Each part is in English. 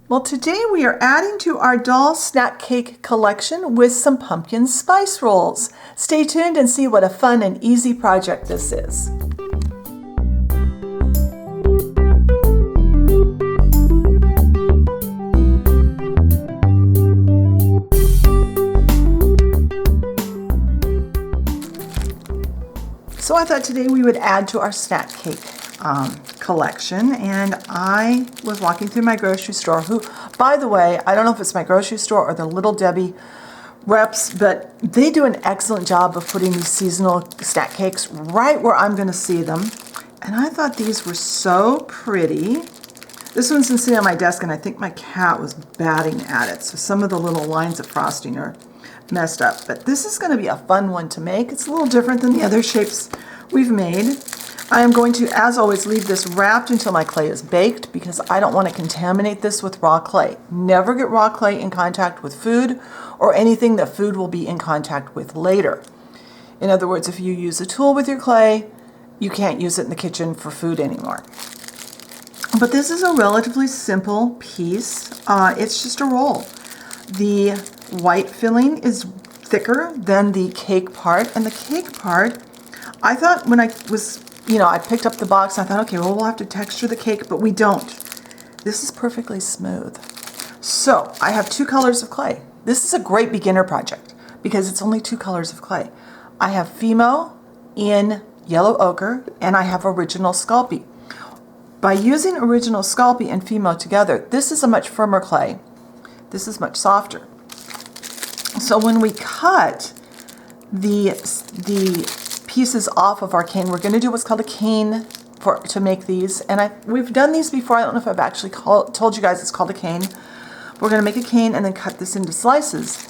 Well, today we are adding to our doll snack cake collection with some pumpkin spice rolls. Stay tuned and see what a fun and easy project this is. So I thought today we would add to our snack cake collection, and I was walking through my grocery store, who, by the way, I don't know if it's my grocery store or the Little Debbie reps, but they do an excellent job of putting these seasonal snack cakes right where I'm going to see them. And I thought these were so pretty. This one's been sitting on my desk, and I think my cat was batting at it, so some of the little lines of frosting are messed up. But this is going to be a fun one to make. It's a little different than the other shapes we've made. I am going to, as always, leave this wrapped until my clay is baked because I don't want to contaminate this with raw clay. Never get raw clay in contact with food or anything that food will be in contact with later. In other words, if you use a tool with your clay, you can't use it in the kitchen for food anymore. But this is a relatively simple piece. It's just a roll. The white filling is thicker than the cake part, and the cake part, I thought when I was, I picked up the box, I thought, okay, well, we'll have to texture the cake, but we don't. This is perfectly smooth. So I have 2 colors of clay. This is a great beginner project because it's only 2 colors of clay. I have Fimo in yellow ochre, and I have original Sculpey. By using original Sculpey and Fimo together, this is a much firmer clay. This is much softer. So when we cut the pieces off of our cane, we're going to do what's called a cane to make these. And we've done these before. I don't know if I've actually told you guys it's called a cane. We're going to make a cane and then cut this into slices.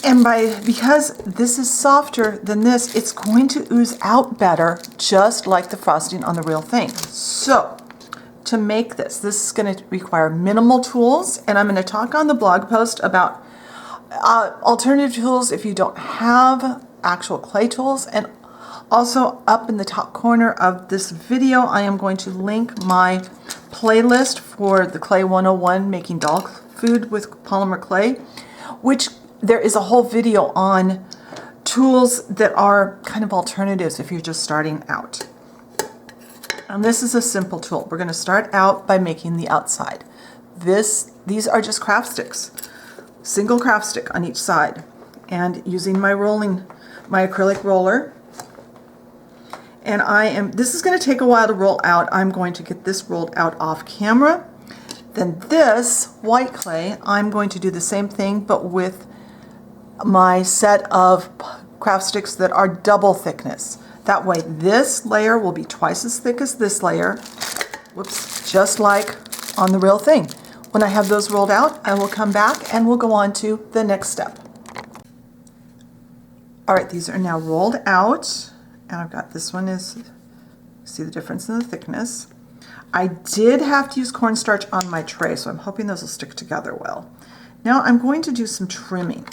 And because this is softer than this, it's going to ooze out better, just like the frosting on the real thing. So to make this is going to require minimal tools, and I'm going to talk on the blog post about alternative tools if you don't have actual clay tools. And also up in the top corner of this video, I am going to link my playlist for the Clay 101 making doll food with polymer clay, which there is a whole video on tools that are kind of alternatives if you're just starting out. And this is a simple tool. We're going to start out by making the outside. These are just craft sticks. Single craft stick on each side, and using my acrylic roller. And this is going to take a while to roll out. I'm going to get this rolled out off camera. Then this white clay, I'm going to do the same thing, but with my set of craft sticks that are double thickness. That way this layer will be twice as thick as this layer. Whoops, just like on the real thing. When I have those rolled out, I will come back and we'll go on to the next step. All right, these are now rolled out, and I've got this one see the difference in the thickness. I did have to use cornstarch on my tray, so I'm hoping those will stick together well. Now I'm going to do some trimming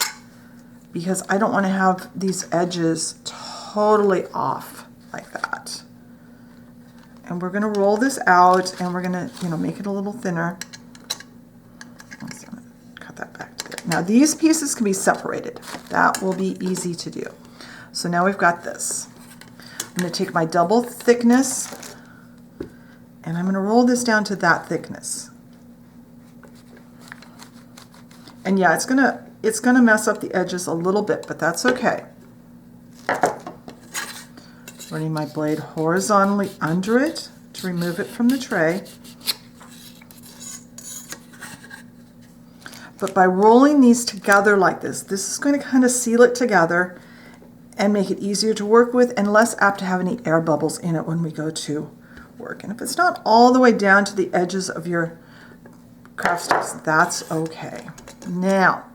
because I don't want to have these edges totally off like that. And we're going to roll this out, and we're going to, make it a little thinner. Cut that back to there. Now these pieces can be separated. That will be easy to do. So now we've got this. I'm going to take my double thickness, and I'm going to roll this down to that thickness. And yeah, it's gonna mess up the edges a little bit, but that's okay. Running my blade horizontally under it to remove it from the tray. But by rolling these together like this is going to kind of seal it together and make it easier to work with and less apt to have any air bubbles in it when we go to work. And if it's not all the way down to the edges of your craft sticks, that's okay. Now,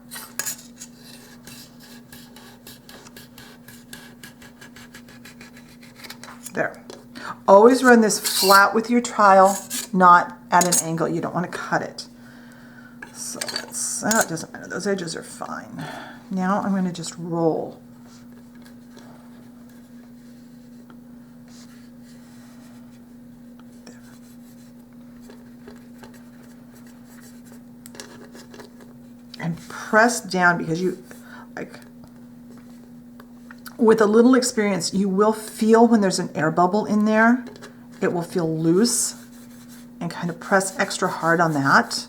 there. Always run this flat with your trowel, not at an angle. You don't want to cut it. So that doesn't matter. Those edges are fine. Now I'm going to just roll. There. and press down, because you, like, with a little experience, you will feel when there's an air bubble in there, it will feel loose, and kind of press extra hard on that.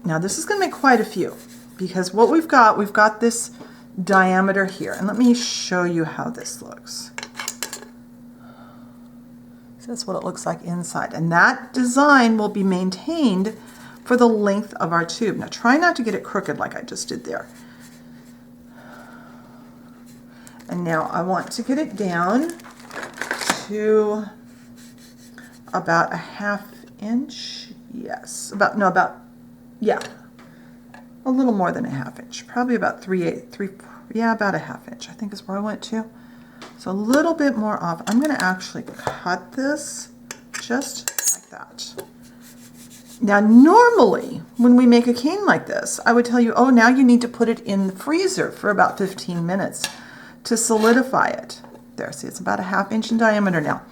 Now this is going to make quite a few, because what we've got this diameter here, and let me show you how this looks. So that's what it looks like inside, and that design will be maintained for the length of our tube. Now try not to get it crooked like I just did there. And now I want to get it down to about a 1/2 inch. Yes, about a little more than a 1/2 inch. Probably about about a 1/2 inch, I think is where I went to. So a little bit more off. I'm going to actually cut this just like that. Now normally when we make a cane like this, I would tell you, oh, now you need to put it in the freezer for about 15 minutes to solidify it. There, see, it's about a 1/2 inch in diameter now.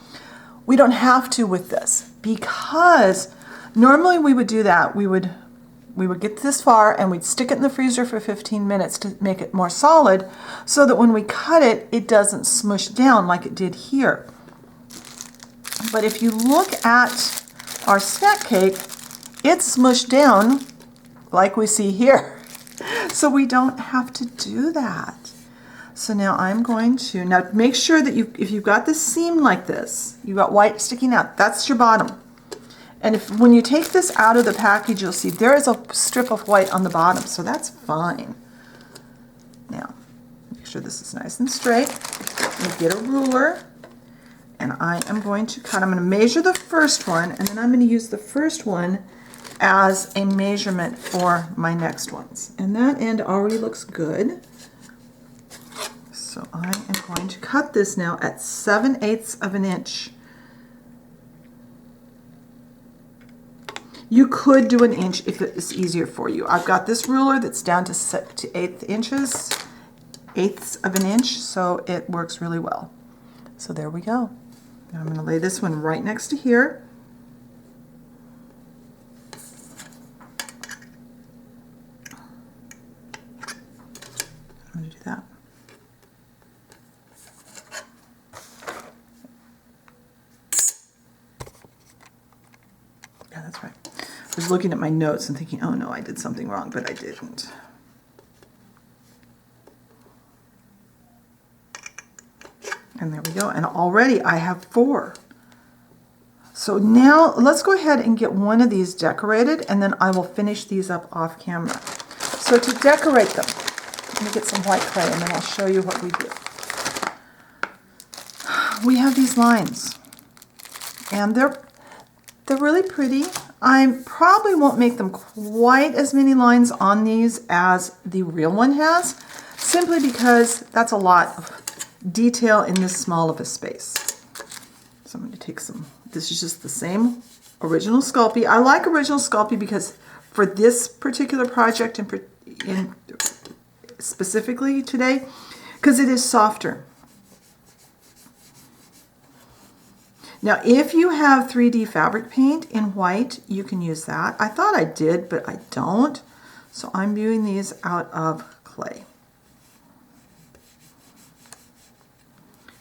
We don't have to with this, because normally we would do that. We would get this far and we'd stick it in the freezer for 15 minutes to make it more solid, so that when we cut it, it doesn't smush down like it did here. But if you look at our snack cake, it's smushed down like we see here. So we don't have to do that. So now I'm going to, now make sure that if you've got this seam like this, you've got white sticking out, that's your bottom. And when you take this out of the package, you'll see there is a strip of white on the bottom, so that's fine. Now, make sure this is nice and straight. You get a ruler, and I am going to cut. I'm going to measure the first one, and then I'm going to use the first one as a measurement for my next ones. And that end already looks good. So I am going to cut this now at 7/8 of an inch. You could do an inch if it is easier for you. I've got this ruler that's down to 8 eighths of an inch, so it works really well. So there we go. Now I'm going to lay this one right next to here. I'm going to do that. Yeah, that's right. I was looking at my notes and thinking, oh no, I did something wrong, but I didn't. And there we go. And already I have 4. So now let's go ahead and get one of these decorated, and then I will finish these up off camera. So to decorate them, let me get some white clay and then I'll show you what we do. We have these lines, and they're really pretty. I probably won't make them quite as many lines on these as the real one has, simply because that's a lot of detail in this small of a space. So I'm going to take some, this is just the same original Sculpey. I like original Sculpey because for this particular project in specifically today, because it is softer. Now, if you have 3D fabric paint in white, you can use that. I thought I did, but I don't. So I'm doing these out of clay.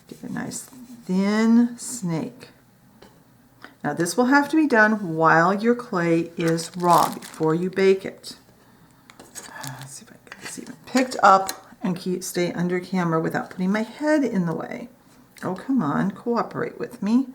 Get a nice thin snake. Now this will have to be done while your clay is raw, before you bake it. Let's see if I can get this even picked up and stay under camera without putting my head in the way. Oh, come on, cooperate with me.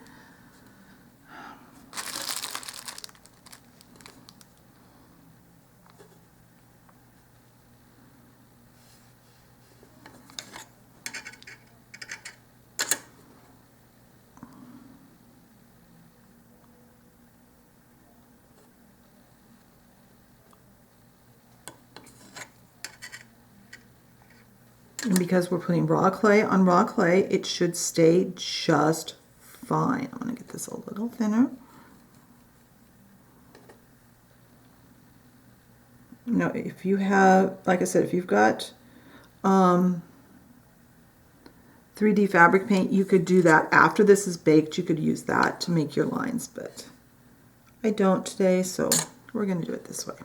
And because we're putting raw clay on raw clay, it should stay just fine. I'm going to get this a little thinner. Now, if you have, like I said, if you've got 3D fabric paint, you could do that after this is baked. You could use that to make your lines, but I don't today, so we're going to do it this way.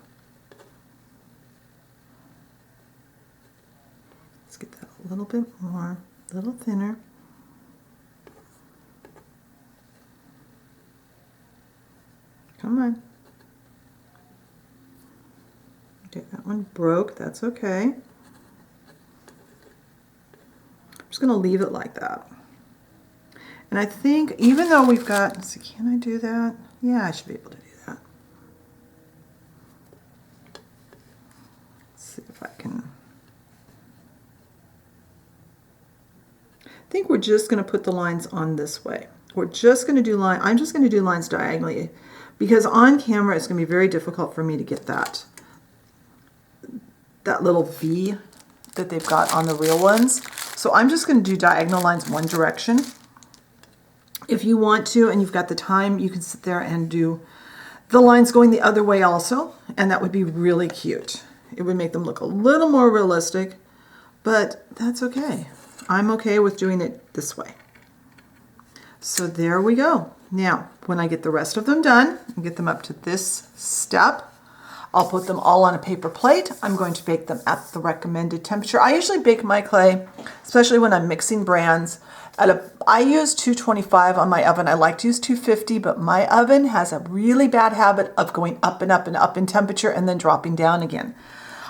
a little bit more, a little thinner. Come on. Okay, that one broke, that's okay. I'm just gonna leave it like that. And I think even though we've got, let's see, can I do that? Yeah, I should be able to do that. Let's see if I can. I think we're just gonna put the lines on this way. We're just gonna do I'm just gonna do lines diagonally because on camera it's gonna be very difficult for me to get that little V that they've got on the real ones. So I'm just gonna do diagonal lines one direction. If you want to, and you've got the time, you can sit there and do the lines going the other way also, and that would be really cute. It would make them look a little more realistic, but that's okay. I'm okay with doing it this way. So there we go. Now, when I get the rest of them done and get them up to this step, I'll put them all on a paper plate. I'm going to bake them at the recommended temperature. I usually bake my clay, especially when I'm mixing brands, I use 225 on my oven. I like to use 250, but my oven has a really bad habit of going up and up and up in temperature and then dropping down again.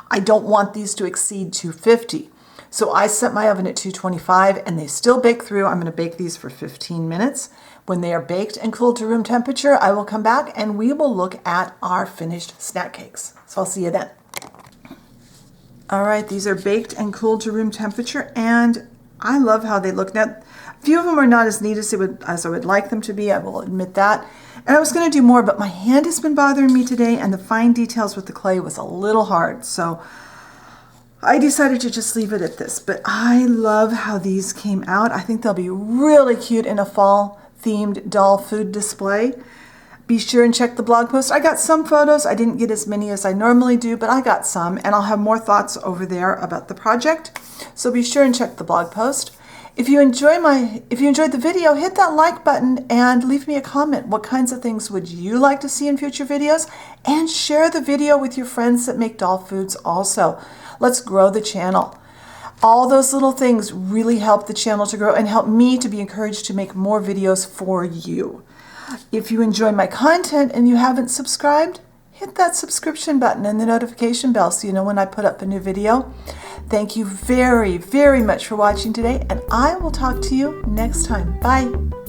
I don't want these to exceed 250. So I set my oven at 225 and they still bake through. I'm going to bake these for 15 minutes. When they are baked and cooled to room temperature, I will come back and we will look at our finished snack cakes. So I'll see you then. All right, these are baked and cooled to room temperature and I love how they look. Now, a few of them are not as neat as I would like them to be, I will admit that. And I was going to do more, but my hand has been bothering me today and the fine details with the clay was a little hard. So I decided to just leave it at this. But I love how these came out. I think they'll be really cute in a fall themed doll food display. Be sure and check the blog post. I got some photos. I didn't get as many as I normally do, but I got some, and I'll have more thoughts over there about the project. So be sure and check the blog post. If you enjoyed the video, hit that like button and leave me a comment. What kinds of things would you like to see in future videos? And share the video with your friends that make doll foods also. Let's grow the channel. All those little things really help the channel to grow and help me to be encouraged to make more videos for you. If you enjoy my content and you haven't subscribed, hit that subscription button and the notification bell so you know when I put up a new video. Thank you very, very much for watching today, and I will talk to you next time. Bye.